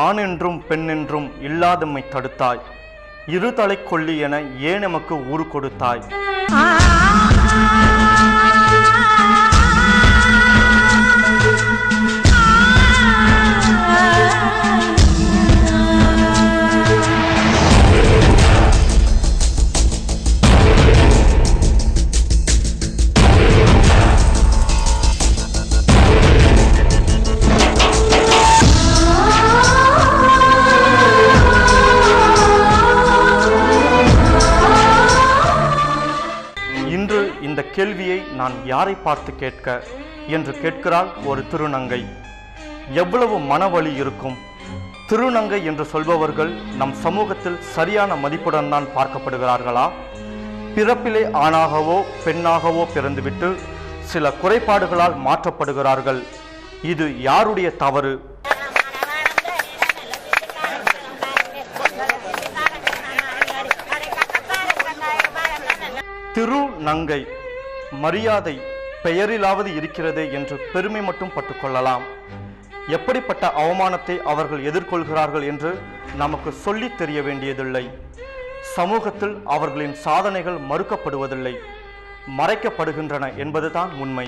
ஆண் என்றும் பெண் என்றும் இல்லாதம்மை தடுத்தாய், இருதலை கொல்லி என ஏன் நமக்கு ஊறு கொடுத்தாய். இன்று இந்த கேள்வியை நான் யாரை பார்த்து கேட்க என்று கேட்கிறாள் ஒரு திருநங்கை. எவ்வளவு மனவலி இருக்கும். திருநங்கை என்று சொல்பவர்கள் நம் சமூகத்தில் சரியான மதிப்புடன் தான் பார்க்கப்படுகிறார்களா? பிறப்பிலே ஆணாகவோ பெண்ணாகவோ பிறந்துவிட்டு சில குறைபாடுகளால் மாற்றப்படுகிறார்கள். இது யாருடைய தவறு? திருநங்கை மரியாதை பெயரிலாவது இருக்கிறதே என்று பெருமை மட்டும் பட்டுக்கொள்ளலாம். எப்படிப்பட்ட அவமானத்தை அவர்கள் எதிர்கொள்கிறார்கள் என்று நமக்கு சொல்லித் தெரிய வேண்டியதில்லை. சமூகத்தில் அவர்களின் சாதனைகள் மறுக்கப்படுவதில்லை, மறைக்கப்படுகின்றன என்பதுதான் உண்மை.